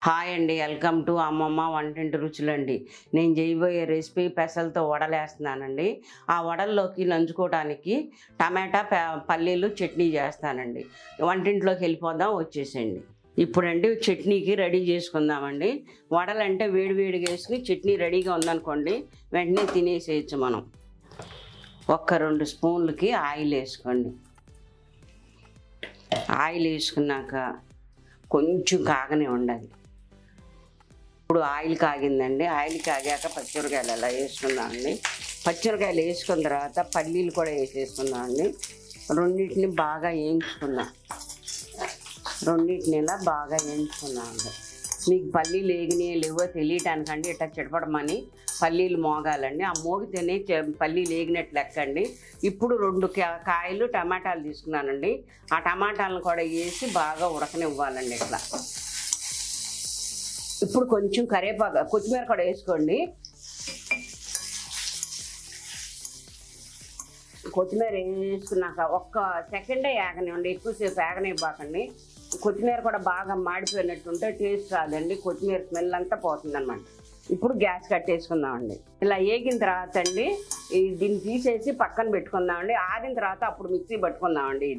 Hi అండి, welcome to అమ్మమ్మ వంటింటి రుచులు అండి. నేను చేయబోయే రెసిపీ పెసలతో వడలేస్తున్నానండి. ఆ వడల్లోకి నంచుకోవడానికి టమాటా పల్లీలు చట్నీ చేస్తానండి. వంటింట్లోకి వెళ్ళిపోదాం, వచ్చేసేయండి. ఇప్పుడండి చట్నీకి రెడీ చేసుకుందామండి. వడలంటే వేడివేడిగా వేసుకుని చట్నీ రెడీగా ఉందనుకోండి, వెంటనే తినేసేయచ్చు మనం. 2 స్పూన్లకి ఆయిల్ వేసుకోండి. ఆయిల్ వేసుకున్నాక కొంచెం కాగనే ఉండాలి. ఇప్పుడు ఆయిల్ కాగిందండి. ఆయిల్ కాగాక పచ్చిమిరకాయలు ఎలా వేసుకుందామండి. పచ్చిమిరకాయలు వేసుకున్న తర్వాత పల్లీలు కూడా వేసేసుకుందామండి. రెండింటిని బాగా వేయించుకుందాం. రెండింటిని ఇలా బాగా వేయించుకుందామండి. మీకు పల్లీలు వేగినాయి లేవో తెలియటానికండి ఇట్లా చిటపడమని పల్లీలు మోగాలండి. ఆ మోగితేనే పల్లీలు వేగినట్టు లెక్కండి. ఇప్పుడు 2 కాయలు టమాటాలు తీసుకున్నానండి. ఆ టమాటాలను కూడా వేసి బాగా ఉడకనివ్వాలండి. ఇట్లా ఇప్పుడు కొంచెం కరివేపాకు కొత్తిమీర కూడా వేసుకోండి. కొత్తిమీర వేసుకున్నాక 1 సెకండే ఏగనివ్వండి, ఎక్కువసేపు ఏగనివ్వకండి. కొత్తిమీర కూడా బాగా మాడిపోయినట్టుంటే టేస్ట్ రాదండి, కొత్తిమీర స్మెల్ అంతా పోతుంది అనమాట. ఇప్పుడు గ్యాస్ కట్టేసుకుందామండి. ఇలా వేగిన తర్వాత అండి దీన్ని తీసేసి పక్కన పెట్టుకుందామండి. ఆరిన తర్వాత అప్పుడు మిక్సీ పట్టుకుందామండి.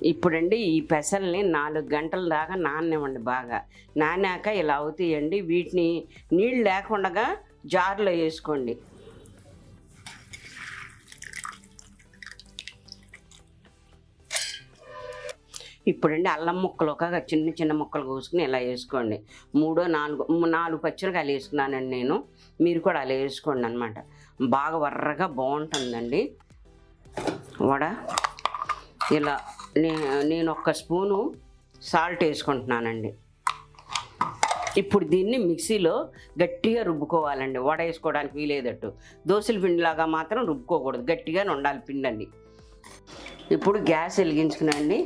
ఇప్పుడండి ఈ పెసల్ని 4 గంటల దాకా నాననివ్వండి. బాగా నానాక ఇలా అవుతాయండి. వీటిని నీళ్ళు లేకుండా జార్లో వేసుకోండి. ఇప్పుడండి అల్లం ముక్కలు ఒక చిన్న ముక్కలు కోసుకుని ఇలా వేసుకోండి. 4 పచ్చిమిరకాయలు వేసుకున్నానండి నేను. మీరు కూడా అలా వేసుకోండి అనమాట. బాగా వర్రగా బాగుంటుందండి వడ. ఇలా నేను 1 స్పూను సాల్ట్ వేసుకుంటున్నానండి. ఇప్పుడు దీన్ని మిక్సీలో గట్టిగా రుబ్బుకోవాలండి. వడ వేసుకోవడానికి వీలేదట్టు దోశల పిండిలాగా మాత్రం రుబ్బుకోకూడదు, గట్టిగా ఉండాలి పిండి అండి. ఇప్పుడు గ్యాస్ వెలిగించుకునండి.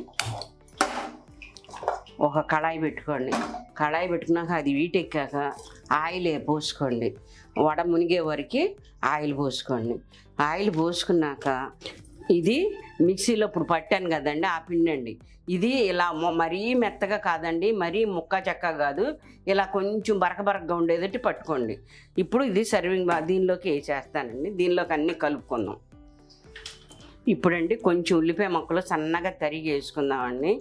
ఒక కళాయి పెట్టుకోండి. కళాయి పెట్టుకున్నాక అది వీటెక్కాక ఆయిల్ పోసుకోండి. వడ మునిగే వరకు ఆయిల్ పోసుకోండి. ఆయిల్ పోసుకున్నాక ఇది మిక్సీలో ఇప్పుడు పట్టాను కదండి, ఆ పిండి అండి. ఇది ఇలా మరీ మెత్తగా కాదండి, మరీ ముక్క చెక్క కాదు, ఇలా కొంచెం బరకగా ఉండేదట్టి పట్టుకోండి. ఇప్పుడు ఇది సర్వింగ్ దీనిలోకి వేసేస్తానండి. దీనిలోకి అన్నీ కలుపుకుందాం. ఇప్పుడండి కొంచెం ఉల్లిపాయ ముక్కలు సన్నగా తరిగి వేసుకుందామండి.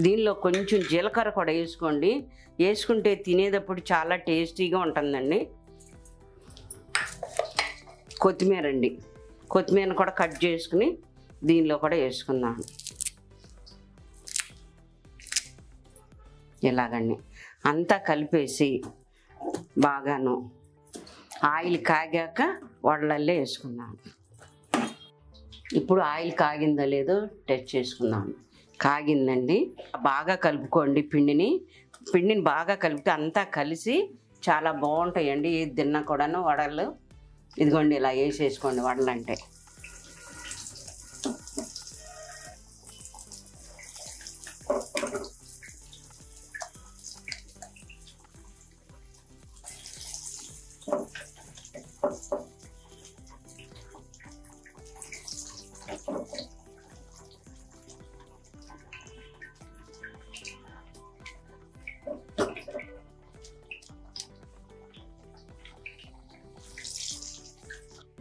దీనిలో కొంచెం జీలకర్ర కూడా వేసుకోండి. వేసుకుంటే తినేటప్పుడు చాలా టేస్టీగా ఉంటుందండి. కొత్తిమీర అండి, కొత్తిమీరను కూడా కట్ చేసుకుని దీనిలో కూడా వేసుకుందాం. ఇలాగండి అంతా కలిపేసి బాగాను ఆయిల్ కాగాక వడలల్లో వేసుకుందాం. ఇప్పుడు ఆయిల్ కాగిందో లేదో టెస్ట్ చేసుకుందాం. కాగిందండి. బాగా కలుపుకోండి పిండిని బాగా కలిపితే అంతా కలిసి చాలా బాగుంటాయండి. ఏది తిన్నా కూడాను వడలు. ఇదిగోండి ఇలా వేసేసుకోండి వడలు అంటే.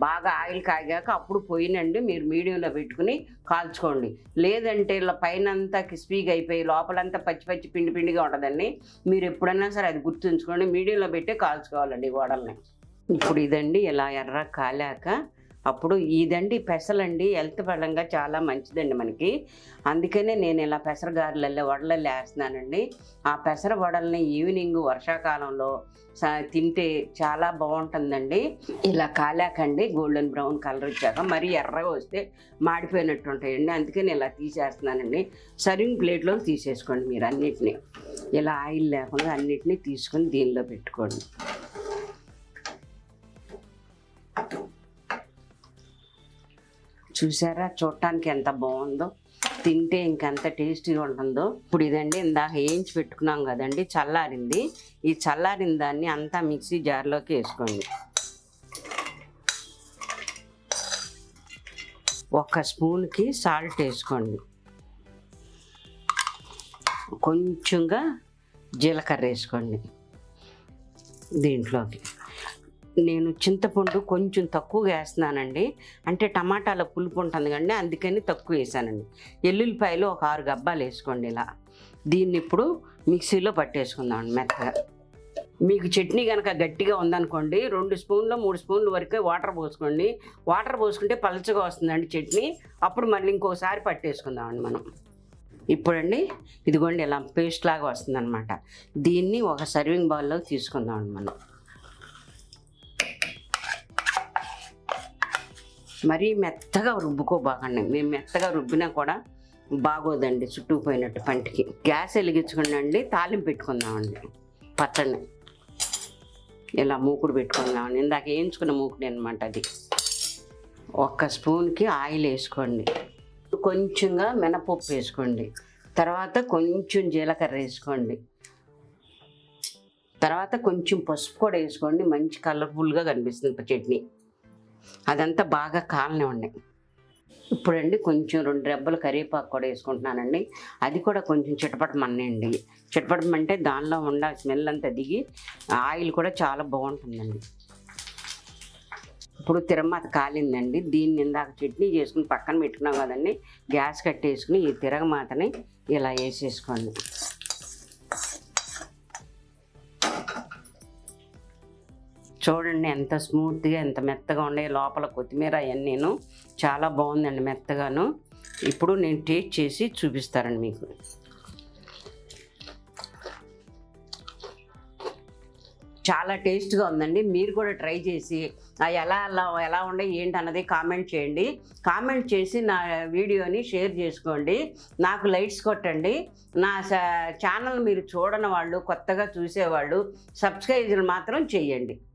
బాగా ఆయిల్ కాగాక అప్పుడు పొయ్యినండి మీరు మీడియంలో పెట్టుకుని కాల్చుకోండి. లేదంటే ఇలా పైన అంతా క్రిస్పీగా అయిపోయి లోపలంతా పచ్చి పిండిగా ఉంటుందండి. మీరు ఎప్పుడైనా సరే అది గుర్తుంచుకోండి, మీడియంలో పెట్టి కాల్చుకోవాలండి వడల్ని. ఇప్పుడు ఇదండి ఇలా ఎర్ర కాలాక అప్పుడు ఇదండి పెసలండి హెల్త్ పరంగా చాలా మంచిదండి మనకి. అందుకనే నేను ఇలా పెసర గారెలలో వడలల్లో వేస్తున్నానండి. ఆ పెసర వడల్ని ఈవినింగ్ వర్షాకాలంలో తింటే చాలా బాగుంటుందండి. ఇలా కాలాకండి గోల్డెన్ బ్రౌన్ కలర్ వచ్చాక మరీ ఎర్రగా వస్తే మాడిపోయినట్టు ఉంటాయండి. అందుకని ఇలా తీసేస్తున్నానండి. సర్వింగ్ ప్లేట్లో తీసేసుకోండి. మీరు అన్నిటినీ ఇలా ఆయిల్ లేకుండా అన్నిటినీ తీసుకొని దీనిలో పెట్టుకోండి. చూసారా చూడటానికి ఎంత బాగుందో, తింటే ఇంకెంత టేస్టీగా ఉంటుందో. ఇప్పుడు ఇదండి ఇందాక వేయించి పెట్టుకున్నాం కదండి, చల్లారింది. ఈ చల్లారిన దాన్ని అంతా మిక్సీ జార్లోకి వేసుకోండి. 1 స్పూన్కి సాల్ట్ వేసుకోండి. కొంచెంగా జీలకర్ర వేసుకోండి. దీంట్లోకి నేను చింతపండు కొంచెం తక్కువగా వేస్తున్నానండి, అంటే టమాటాల పులుపు ఉంటుంది కండి, అందుకని తక్కువ వేసానండి. ఎల్లుల్లిపాయలు ఒక 6 గబ్బాలు వేసుకోండి. ఇలా దీన్ని ఇప్పుడు మిక్సీలో పట్టేసుకుందామండి మెత్తగా. మీకు చట్నీ కనుక గట్టిగా ఉందనుకోండి 2 స్పూన్లు 3 స్పూన్లు వరకే వాటర్ పోసుకోండి. వాటర్ పోసుకుంటే పలచగా వస్తుందండి చట్నీ. అప్పుడు మళ్ళీ ఇంకోసారి పట్టేసుకుందామండి మనం. ఇప్పుడండి ఇదిగోండి ఇలా పేస్ట్ లాగా వస్తుందన్నమాట. దీన్ని ఒక సర్వింగ్ బౌల్లోకి తీసుకుందామండి మనం. మరీ మెత్తగా రుబ్బుకోబాకండి. మేము మెత్తగా రుబ్బినా కూడా బాగోదండి, చుట్టుకుపోయినట్టు పంటికి. గ్యాస్ వెలిగించుకోండి, తాలింపు పెట్టుకుందామండి. పచ్చడి ఇలా మూకుడు పెట్టుకుందామండి. ఇందాక వేయించుకున్న మూకుడు అనమాట అది. 1 స్పూన్కి ఆయిల్ వేసుకోండి. కొంచెంగా మినపప్పు వేసుకోండి. తర్వాత కొంచెం జీలకర్ర వేసుకోండి. తర్వాత కొంచెం పసుపు కూడా వేసుకోండి, మంచి కలర్ఫుల్గా కనిపిస్తుంది చట్నీ. అదంతా బాగా కాలనివ్వండి. ఇప్పుడండి కొంచెం 2 రెబ్బలు కరివేపాకు కూడా వేసుకుంటున్నానండి. అది కూడా కొంచెం చిటపటమనండి. చిటపటమంటే దానిలో ఉన్న స్మెల్ అంతా దిగి ఆయిల్ కూడా చాలా బాగుంటుందండి. ఇప్పుడు తిరగమాత కాలిందండి. దీన్ని ఇందాక చట్నీ చేసుకుని పక్కన పెట్టుకున్నాం కదండి, గ్యాస్ కట్టేసుకుని ఈ తిరగమాతని ఇలా వేసేసుకోండి. చూడండి ఎంత స్మూత్గా ఎంత మెత్తగా ఉండే, లోపల కొత్తిమీర అవన్నీను చాలా బాగుందండి మెత్తగాను. ఇప్పుడు నేను టేస్ట్ చేసి చూపిస్తానండి మీకు. చాలా టేస్ట్గా ఉందండి. మీరు కూడా ట్రై చేసి ఎలా ఉండే ఏంటి అన్నది కామెంట్ చేయండి. కామెంట్ చేసి నా వీడియోని షేర్ చేసుకోండి, నాకు లైక్స్ కొట్టండి. నా ఛానల్ మీరు చూడని వాళ్ళు, కొత్తగా చూసేవాళ్ళు సబ్స్క్రైబ్ మాత్రం చేయండి.